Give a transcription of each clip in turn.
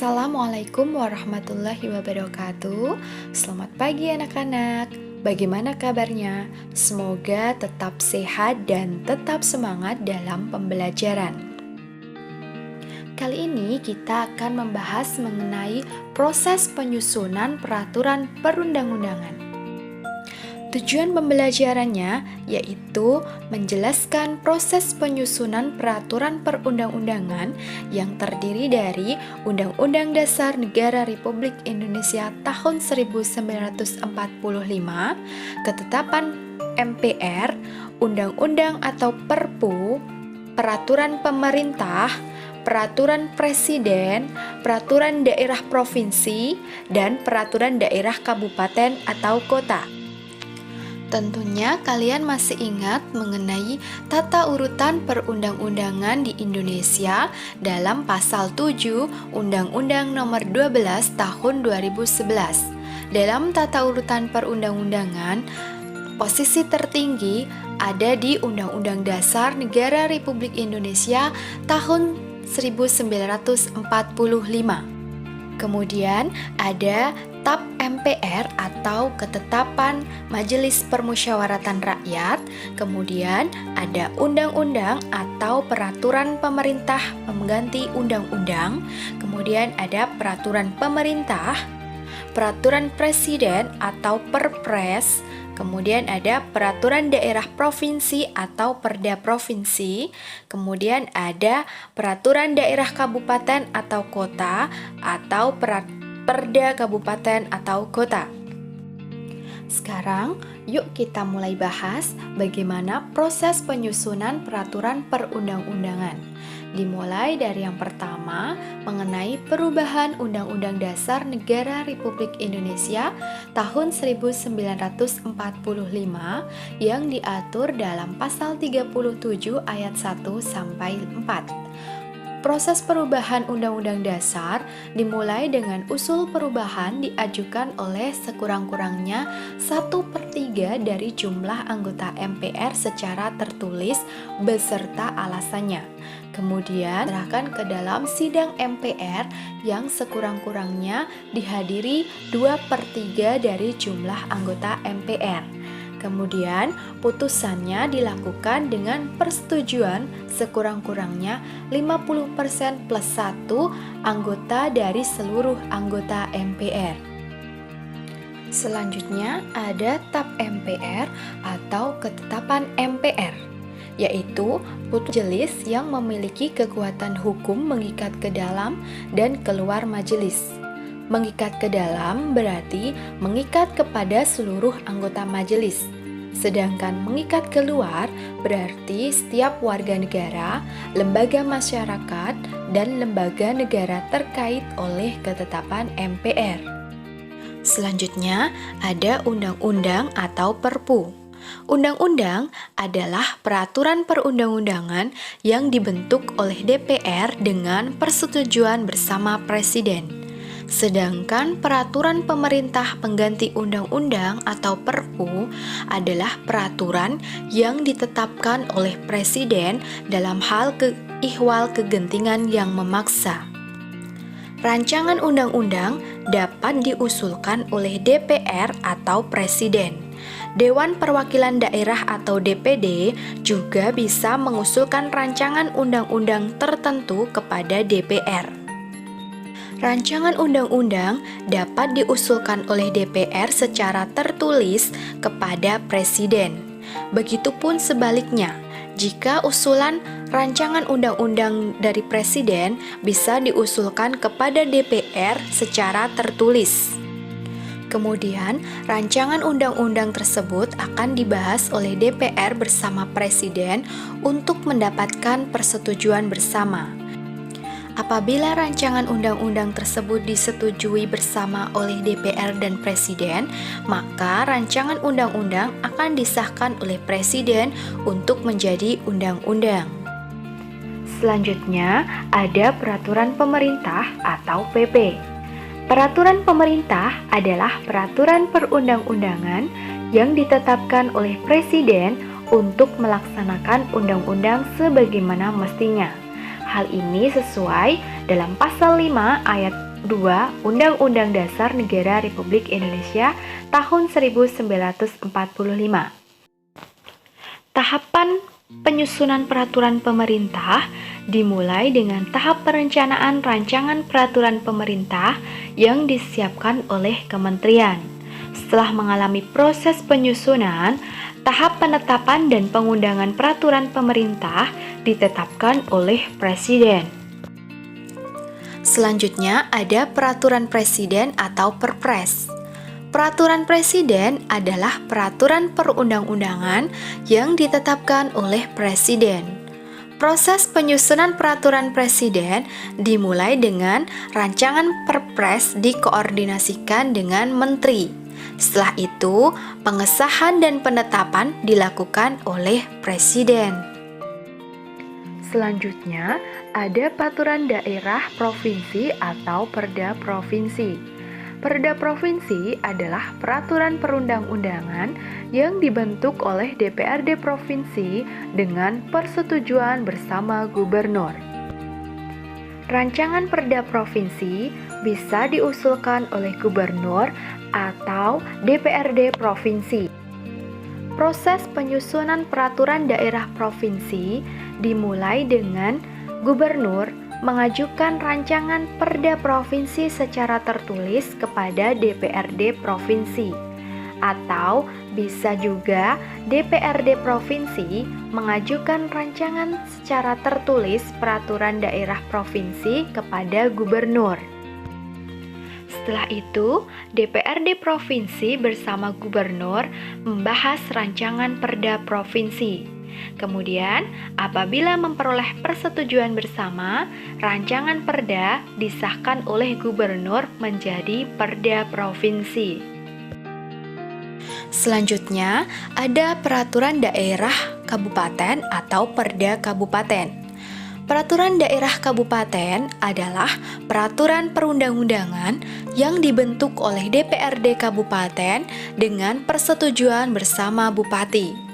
Assalamualaikum warahmatullahi wabarakatuh. Selamat pagi anak-anak. Bagaimana kabarnya? Semoga tetap sehat dan tetap semangat dalam pembelajaran. Kali ini kita akan membahas mengenai proses penyusunan peraturan perundang-undangan. Tujuan pembelajarannya yaitu menjelaskan proses penyusunan peraturan perundang-undangan yang terdiri dari Undang-Undang Dasar Negara Republik Indonesia tahun 1945, ketetapan MPR, undang-undang atau Perpu, peraturan pemerintah, peraturan presiden, peraturan daerah provinsi, dan peraturan daerah kabupaten atau kota. Tentunya kalian masih ingat mengenai tata urutan perundang-undangan di Indonesia dalam pasal 7 Undang-Undang Nomor 12 Tahun 2011. Dalam tata urutan perundang-undangan, posisi tertinggi ada di Undang-Undang Dasar Negara Republik Indonesia tahun 1945. Kemudian ada TAP MPR atau Ketetapan Majelis Permusyawaratan Rakyat. Kemudian ada undang-undang atau peraturan pemerintah pengganti undang-undang. Kemudian ada peraturan pemerintah, peraturan presiden atau Perpres. Kemudian ada peraturan daerah provinsi atau Perda provinsi. Kemudian ada peraturan daerah kabupaten atau kota atau Perda kabupaten atau kota. Sekarang, yuk kita mulai bahas bagaimana proses penyusunan peraturan perundang-undangan. Dimulai dari yang pertama, mengenai perubahan Undang-Undang Dasar Negara Republik Indonesia tahun 1945 yang diatur dalam pasal 37 ayat 1 sampai 4. Proses perubahan Undang-Undang Dasar dimulai dengan usul perubahan diajukan oleh sekurang-kurangnya 1/3 dari jumlah anggota MPR secara tertulis beserta alasannya. Kemudian serahkan ke dalam sidang MPR yang sekurang-kurangnya dihadiri 2/3 dari jumlah anggota MPR. Kemudian putusannya dilakukan dengan persetujuan sekurang-kurangnya 50% plus 1 anggota dari seluruh anggota MPR. Selanjutnya ada TAP MPR atau Ketetapan MPR, yaitu majelis yang memiliki kekuatan hukum mengikat ke dalam dan keluar majelis. Mengikat ke dalam berarti mengikat kepada seluruh anggota majelis. Sedangkan mengikat keluar berarti setiap warga negara, lembaga masyarakat, dan lembaga negara terkait oleh ketetapan MPR. Selanjutnya ada undang-undang atau Perpu. Undang-undang adalah peraturan perundang-undangan yang dibentuk oleh DPR dengan persetujuan bersama Presiden. Sedangkan peraturan pemerintah pengganti undang-undang atau Perpu adalah peraturan yang ditetapkan oleh Presiden dalam hal ihwal kegentingan yang memaksa. Rancangan undang-undang dapat diusulkan oleh DPR atau Presiden. Dewan Perwakilan Daerah atau DPD juga bisa mengusulkan rancangan undang-undang tertentu kepada DPR. Rancangan undang-undang dapat diusulkan oleh DPR secara tertulis kepada Presiden. Begitupun sebaliknya, jika usulan rancangan undang-undang dari Presiden bisa diusulkan kepada DPR secara tertulis. Kemudian, rancangan undang-undang tersebut akan dibahas oleh DPR bersama Presiden untuk mendapatkan persetujuan bersama. Apabila rancangan undang-undang tersebut disetujui bersama oleh DPR dan Presiden, maka rancangan undang-undang akan disahkan oleh Presiden untuk menjadi undang-undang. Selanjutnya, ada peraturan pemerintah atau PP. Peraturan pemerintah adalah peraturan perundang-undangan yang ditetapkan oleh Presiden untuk melaksanakan undang-undang sebagaimana mestinya. Hal ini sesuai dalam pasal 5 ayat 2 Undang-Undang Dasar Negara Republik Indonesia tahun 1945. Tahapan penyusunan peraturan pemerintah dimulai dengan tahap perencanaan rancangan peraturan pemerintah yang disiapkan oleh kementerian. Setelah mengalami proses penyusunan, tahap penetapan dan pengundangan peraturan pemerintah ditetapkan oleh Presiden. Selanjutnya ada peraturan Presiden atau Perpres. Peraturan Presiden adalah peraturan perundang-undangan yang ditetapkan oleh Presiden. Proses penyusunan peraturan Presiden dimulai dengan rancangan Perpres dikoordinasikan dengan Menteri. Setelah itu, pengesahan dan penetapan dilakukan oleh Presiden. Selanjutnya, ada peraturan daerah provinsi atau Perda Provinsi. Perda Provinsi adalah peraturan perundang-undangan yang dibentuk oleh DPRD Provinsi dengan persetujuan bersama Gubernur. Rancangan Perda Provinsi bisa diusulkan oleh Gubernur atau DPRD Provinsi. Proses penyusunan peraturan daerah provinsi dimulai dengan Gubernur mengajukan rancangan Perda Provinsi secara tertulis kepada DPRD Provinsi, atau bisa juga DPRD Provinsi mengajukan rancangan secara tertulis peraturan daerah provinsi kepada Gubernur. Setelah itu, DPRD Provinsi bersama Gubernur membahas rancangan Perda Provinsi. Kemudian, apabila memperoleh persetujuan bersama, rancangan perda disahkan oleh Gubernur menjadi Perda Provinsi. Selanjutnya, ada peraturan daerah kabupaten atau Perda Kabupaten. Peraturan daerah kabupaten adalah peraturan perundang-undangan yang dibentuk oleh DPRD Kabupaten dengan persetujuan bersama Bupati.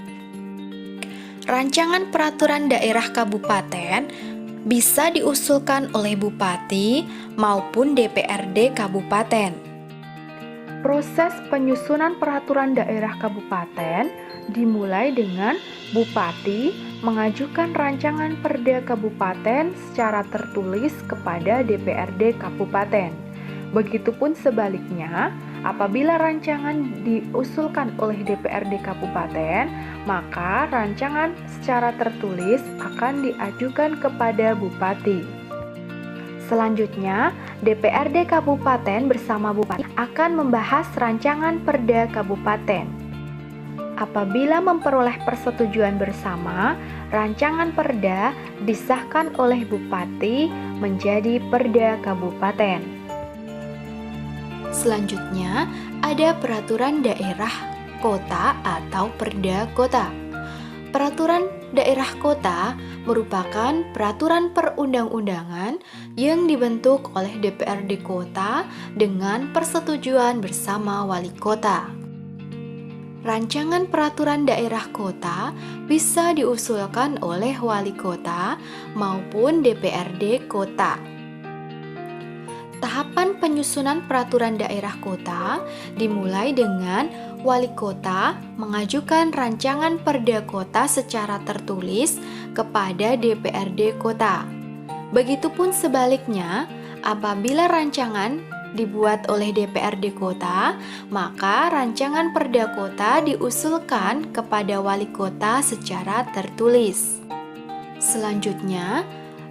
Rancangan peraturan daerah kabupaten bisa diusulkan oleh Bupati maupun DPRD Kabupaten. Proses penyusunan peraturan daerah kabupaten dimulai dengan Bupati mengajukan rancangan Perda Kabupaten secara tertulis kepada DPRD Kabupaten. Begitupun sebaliknya, apabila rancangan diusulkan oleh DPRD Kabupaten, maka rancangan secara tertulis akan diajukan kepada Bupati. Selanjutnya, DPRD Kabupaten bersama Bupati akan membahas rancangan Perda Kabupaten. Apabila memperoleh persetujuan bersama, rancangan perda disahkan oleh Bupati menjadi Perda Kabupaten. Selanjutnya, ada peraturan daerah kota atau Perda Kota. Peraturan daerah kota merupakan peraturan perundang-undangan yang dibentuk oleh DPRD Kota dengan persetujuan bersama Wali Kota. Rancangan peraturan daerah kota bisa diusulkan oleh Wali Kota maupun DPRD Kota. Tahapan penyusunan peraturan daerah kota dimulai dengan Wali Kota mengajukan rancangan Perda Kota secara tertulis kepada DPRD Kota. Begitupun sebaliknya, apabila rancangan dibuat oleh DPRD Kota, maka rancangan Perda Kota diusulkan kepada Wali Kota secara tertulis. Selanjutnya,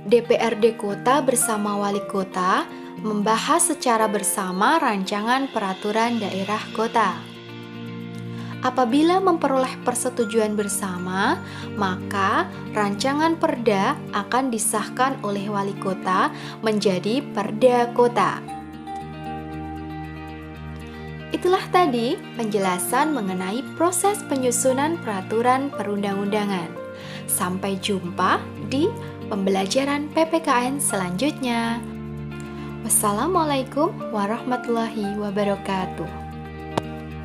DPRD Kota bersama Wali Kota membahas secara bersama rancangan peraturan daerah kota. Apabila memperoleh persetujuan bersama, maka rancangan perda akan disahkan oleh Wali Kota menjadi Perda Kota. Itulah tadi penjelasan mengenai proses penyusunan peraturan perundang-undangan. Sampai jumpa di pembelajaran PPKN selanjutnya. Wassalamualaikum warahmatullahi wabarakatuh.